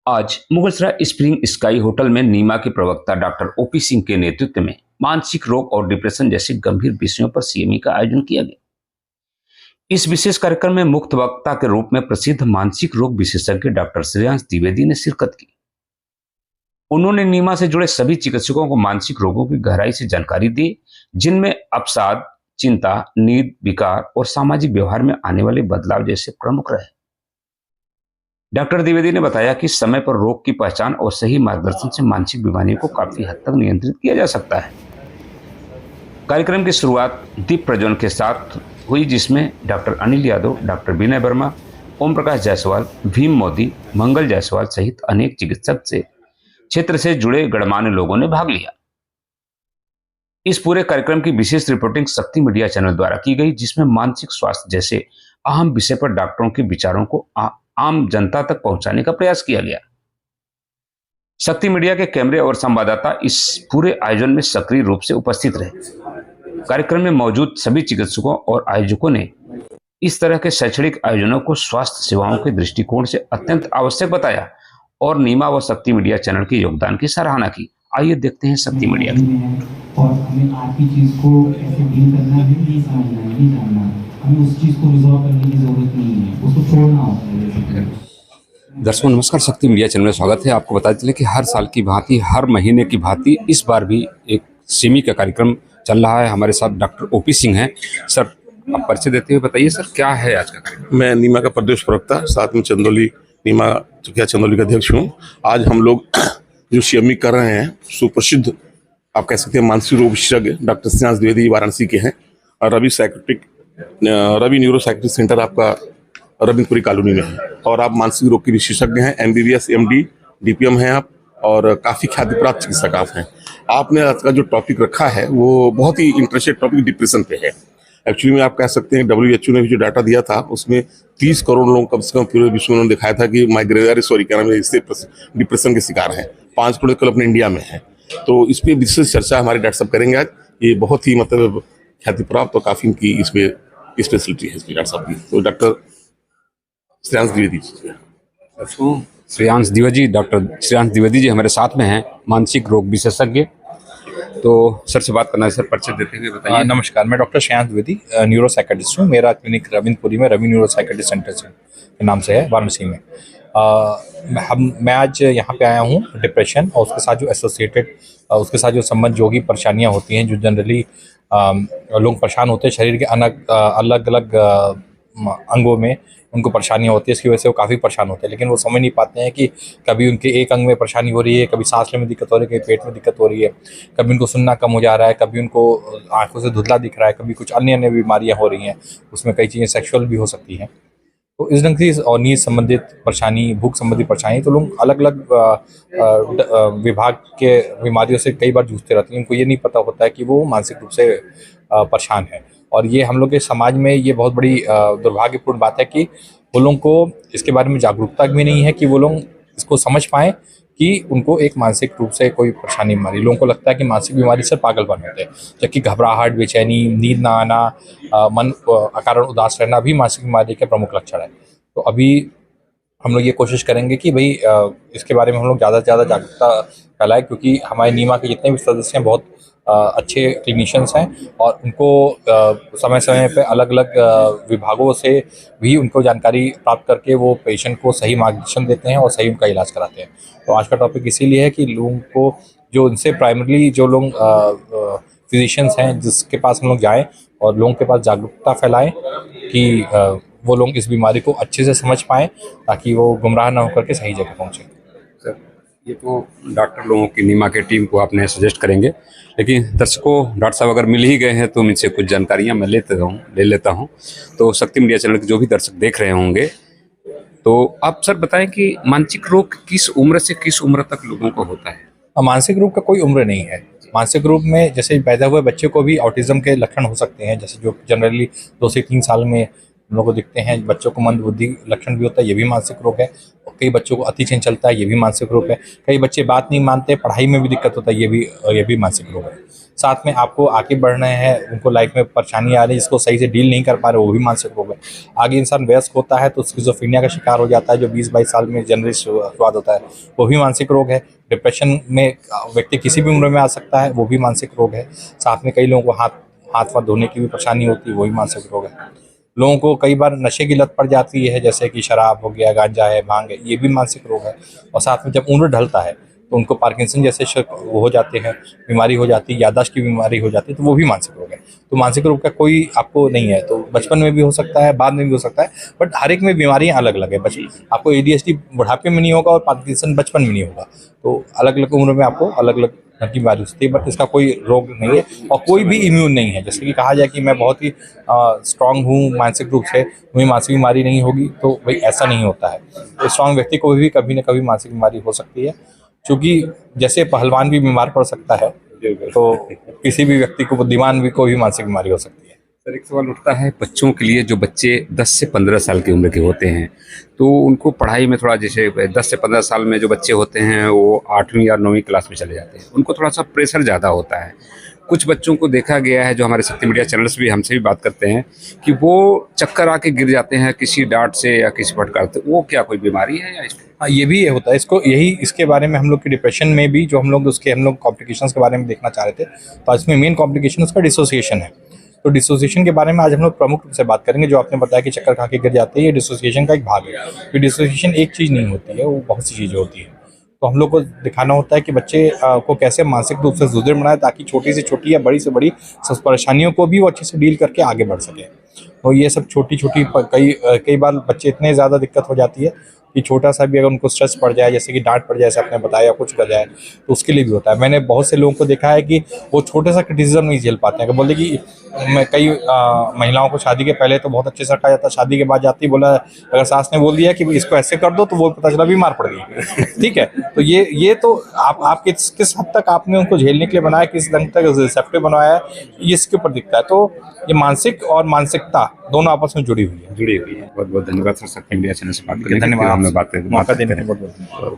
आज Mughalsarai spring sky hotel में नीमा के प्रवक्ता डॉक्टर ओपी सिंह के नेतृत्व में मानसिक रोग और डिप्रेशन जैसे गंभीर विषयों पर सीएमई का आयोजन किया गया। इस विशेष कार्यक्रम में मुख्य वक्ता के रूप में प्रसिद्ध मानसिक रोग विशेषज्ञ डॉक्टर श्रेयांश द्विवेदी ने शिरकत की। उन्होंने नीमा से जुड़े सभी चिकित्सकों को मानसिक रोगों की गहराई से जानकारी दी, जिनमें अवसाद, चिंता, नींद विकार और सामाजिक व्यवहार में आने वाले बदलाव जैसे प्रमुख रहे। डॉक्टर द्विवेदी ने बताया कि समय पर रोग की पहचान और सही मार्गदर्शन से मानसिक बीमारियों को काफी हद तक नियंत्रित किया जा सकता है। कार्यक्रम की शुरुआत दीप प्रज्वलन के साथ हुई, जिसमें डॉक्टर अनिल यादव, डॉक्टर विनय वर्मा, ओम प्रकाश जायसवाल, भीम मोदी, मंगल जायसवाल सहित अनेक चिकित्सक से क्षेत्र से जुड़े गणमान्य लोगों ने भाग लिया। इस पूरे कार्यक्रम की विशेष रिपोर्टिंग शक्ति मीडिया चैनल द्वारा की गई, जिसमें मानसिक स्वास्थ्य जैसे अहम विषय पर डॉक्टरों के विचारों को आम जनता तक पहुंचाने का प्रयास किया गया। शक्ति मीडिया के कैमरे और संवाददाता इस पूरे आयोजन में सक्रिय रूप से उपस्थित रहे। कार्यक्रम में मौजूद सभी चिकित्सकों और आयोजकों ने इस तरह के शैक्षणिक आयोजनों को स्वास्थ्य सेवाओं के दृष्टिकोण से अत्यंत आवश्यक बताया और नीमा व शक्ति मीडिया चैनल के योगदान की सराहना की। आइए देखते हैं शक्ति मीडिया की। और हमें आज की चीज को कैसे डील करना है, नहीं समझना है, नहीं जानना है, हमें उस चीज को रिजॉल्व करने की जरूरत नहीं है, उसको छोड़ना होता है। दर्शकों नमस्कार, शक्ति मीडिया चैनल में स्वागत है। आपको बता चले कि हर साल की भांति, हर महीने की भांति इस बार भी एक सीमी का कार्यक्रम चल रहा है। हमारे साथ डॉक्टर ओपी सिंह हैं। सर, आप परिचय देते हुए बताइए सर, क्या है आज का कार्यक्रम? मैं नीमा का प्रदेश प्रवक्ता, साथ में चंदौली नीमा चंदौली का अध्यक्ष हूँ। आज हम लोग जो सीएमई कर रहे हैं, सुप्रसिद्ध आप कह सकते हैं मानसिक रोग विशेषज्ञ डॉक्टर श्रेयांश द्विवेदी वाराणसी के हैं और रवि न्यूरो साइकेट्रिक सेंटर आपका रविंद्रपुरी कॉलोनी में है। और आप मानसिक रोग के विशेषज्ञ हैं, MBBS MD DPM हैं आप, और काफ़ी ख्याति प्राप्त चिकित्सक आप हैं। आपने आज का जो टॉपिक रखा है वो बहुत ही इंटरेस्टेड टॉपिक डिप्रेशन पे है। एक्चुअली में आप कह सकते हैं WHO ने भी जो डाटा दिया था उसमें 30 करोड़ लोग कम से कम पूरे विश्व में दिखाया था कि इससे डिप्रेशन के शिकार हैं। 5 करोड़ केवल अपने इंडिया में है। तो इस पर विशेष चर्चा हमारे डॉक्टर साहब करेंगे आज। ये बहुत ही मतलब ख्याति प्राप्त और काफ़ी इनकी इस पे स्पेशलिटी है इसमें डॉक्टर साहब की। तो डॉक्टर श्रेयांश द्विवेदी डॉक्टर श्रेयांश द्विवेदी जी हमारे साथ में हैं, मानसिक रोग विशेषज्ञ। तो सर से बात करना है। सर, परिचय देते हुए बताइए। नमस्कार, मैं doctor Shreyansh Dwivedi, neuro psychiatrist हूँ। मेरा क्लिनिक रविंद्रपुरी में रवि न्यूरो साइकेट्रिक सेंटर के नाम से है, वाराणसी में। मैं आज यहाँ पे आया हूँ डिप्रेशन और उसके साथ जो एसोसिएटेड, उसके साथ जो संबंध जोगी परेशानियाँ होती हैं, जो जनरली लोग परेशान होते हैं शरीर के अलग अलग अंगों में, उनको परेशानियाँ होती है। इसकी वजह से वो काफ़ी परेशान होते हैं, लेकिन वो समझ नहीं पाते हैं कि कभी उनके एक अंग में परेशानी हो रही है, कभी सांस लेने में दिक्कत हो रही है, कभी पेट में दिक्कत हो रही है, कभी उनको सुनना कम हो जा रहा है, कभी उनको आंखों से धुंधला दिख रहा है, कभी कुछ अन्य बीमारियाँ हो रही हैं। उसमें कई चीज़ें सेक्सुअल भी हो सकती हैं। तो इस ढंग से और नींद संबंधित परेशानी, भूख संबंधी परेशानी, तो लोग अलग अलग विभाग के बीमारियों से कई बार जूझते रहते हैं। उनको ये नहीं पता होता है कि वो मानसिक रूप से परेशान है। और ये हम लोग के समाज में ये बहुत बड़ी दुर्भाग्यपूर्ण बात है कि वो लोगों को इसके बारे में जागरूकता भी नहीं है कि वो लोग इसको समझ पाएँ कि उनको एक मानसिक रूप से कोई परेशानी बीमारी। लोगों को लगता है कि मानसिक बीमारी से पागलपन होते हैं, जबकि घबराहट, बेचैनी, नींद ना आना, मन अकारण उदास रहना भी मानसिक बीमारी के प्रमुख लक्षण है। तो अभी हम लोग ये कोशिश करेंगे कि भाई इसके बारे में हम लोग ज़्यादा से ज़्यादा जागरूकता फैलाएं, क्योंकि हमारे नीमा के जितने भी सदस्य हैं बहुत अच्छे क्लिनिशियंस हैं और उनको समय समय पे अलग अलग विभागों से भी उनको जानकारी प्राप्त करके वो पेशेंट को सही मार्गदर्शन देते हैं और सही उनका इलाज कराते हैं। तो आज का टॉपिक इसीलिए है कि लोगों को जो उनसे प्राइमरली जो लोग फिजिशियंस हैं जिसके पास हम लोग जाएँ और लोगों के पास जागरूकता फैलाएँ कि वो लोग इस बीमारी को अच्छे से समझ पाएँ, ताकि वो गुमराह ना होकर के सही जगह पहुँचें। सर, ये तो डॉक्टर लोगों की नीमा के टीम को आपने सजेस्ट करेंगे, लेकिन दर्शकों, डॉक्टर साहब अगर मिल ही गए हैं तो इनसे कुछ जानकारियाँ मैं ले लेता हूँ। तो शक्ति मीडिया चैनल के जो भी दर्शक देख रहे होंगे, तो आप सर बताएं कि मानसिक रोग किस उम्र से किस उम्र तक लोगों को होता है? मानसिक रोग का कोई उम्र नहीं है। मानसिक रूप में जैसे पैदा हुए बच्चे को भी ऑटिज्म के लक्षण हो सकते हैं, जैसे जो जनरली 2 से 3 साल में हम लोग को दिखते हैं। बच्चों को मंदबुद्धि लक्षण भी होता है, ये भी मानसिक रोग है। और कई बच्चों को अति चंचलता है, ये भी मानसिक रोग है। कई बच्चे बात नहीं मानते, पढ़ाई में भी दिक्कत होता है, ये भी मानसिक रोग है। साथ में आपको आगे बढ़ना है, उनको लाइफ में परेशानी आ रही है, इसको सही से डील नहीं कर पा रहे, वो भी मानसिक रोग है। आगे इंसान वयस्क होता है तो स्किज़ोफ्रेनिया का शिकार हो जाता है, जो 20-22 साल में जनरली शुरुआत होता है, वो भी मानसिक रोग है। डिप्रेशन में व्यक्ति किसी भी उम्र में आ सकता है, वो भी मानसिक रोग है। साथ में कई लोगों को हाथ धोने की भी परेशानी होती है, वो भी मानसिक रोग है। लोगों को कई बार नशे की लत पड़ जाती है, जैसे कि शराब हो गया, गांजा है, भांग है, ये भी मानसिक रोग है। और साथ में जब उम्र ढलता है तो उनको पार्किंसन जैसे वो हो जाते हैं, बीमारी हो जाती है, याददाश्त की बीमारी हो जाती है, तो वो भी मानसिक रोग है। तो मानसिक रोग का कोई आपको नहीं है, तो बचपन में भी हो सकता है, बाद में भी हो सकता है, बट हर एक में बीमारियां अलग अलग है। आपको ADHD बुढ़ापे में नहीं होगा और पार्किंसन बचपन में नहीं होगा। तो अलग अलग उम्र में आपको अलग अलग तरह की बीमारी हो सकती है, बट इसका कोई रोग नहीं है और कोई भी इम्यून नहीं है। जैसे कि कहा जाए कि मैं बहुत ही स्ट्रांग हूँ मानसिक रूप से, मुझे मानसिक बीमारी नहीं होगी, तो भाई ऐसा नहीं होता है। तो स्ट्रांग व्यक्ति को भी कभी ना कभी मानसिक बीमारी हो सकती है, क्योंकि जैसे पहलवान भी बीमार पड़ सकता है, तो किसी भी व्यक्ति को, बुद्धिमान भी को भी मानसिक बीमारी हो सकती है। सर, एक सवाल उठता है बच्चों के लिए, जो बच्चे 10 से 15 साल की उम्र के होते हैं, तो उनको पढ़ाई में थोड़ा, जैसे 10 से 15 साल में जो बच्चे होते हैं वो 8वीं या 9वीं क्लास में चले जाते हैं, उनको थोड़ा सा प्रेशर ज़्यादा होता है। कुछ बच्चों को देखा गया है, जो हमारे शक्ति मीडिया चैनल्स भी हमसे भी बात करते हैं, कि वो चक्कर आके गिर जाते हैं किसी डांट से या किसी फटकार से। वो क्या कोई बीमारी है या हाँ, ये भी होता है। इसके बारे में हम लोग की डिप्रेशन में भी जो हम लोग कॉम्प्लिकेशंस के बारे में देखना चाह रहे थे, तो इसमें मेन कॉम्प्लिकेशन उसका डिसोसिएशन है। तो डिसोसिएशन के बारे में आज हम लोग प्रमुख रूप से बात करेंगे। जो आपने बताया कि चक्कर खा के गिर जाते हैं, ये डिसोसिएशन का एक भाग है। तो डिसोसिएशन एक चीज़ नहीं होती है, वो बहुत सी चीज़ें होती हैं। तो हम लोग को दिखाना होता है कि बच्चे को कैसे मानसिक रूप से सुदृढ़ बनाए, ताकि छोटी से छोटी या बड़ी से बड़ी परेशानियों को भी वो अच्छे से डील करके आगे बढ़ सके। और ये सब छोटी छोटी कई बार बच्चे इतने ज़्यादा दिक्कत हो जाती है कि छोटा सा भी अगर उनको स्ट्रेस पड़ जाए, जैसे कि डांट पड़ जाए, जैसे आपने बताया, या कुछ कर जाए, तो उसके लिए भी होता है। मैंने बहुत से लोगों को देखा है कि वो छोटे सा क्रिटिसिज्म नहीं झेल पाते हैं। बोलते कि मैं कई महिलाओं को शादी के पहले तो बहुत अच्छे से रखा जाता है, शादी के बाद जाती बोला अगर सास ने बोल दिया कि इसको ऐसे कर दो, तो वो पता चला बीमार पड़ गई। ठीक है, तो ये तो आप किस हद तक आपने उनको झेलने के लिए बनाया, किस ढंग तक रिसेप्टिव बनाया है, ये इसके ऊपर दिखता है। तो ये मानसिक और मानसिकता दोनों आपस में जुड़ी हुई है। बहुत बहुत धन्यवाद सर, शक्ति मीडिया चैनल से बात करने के लिए। धन्यवाद। हमें बात मौका देने के लिए बहुत बहुत धन्यवाद।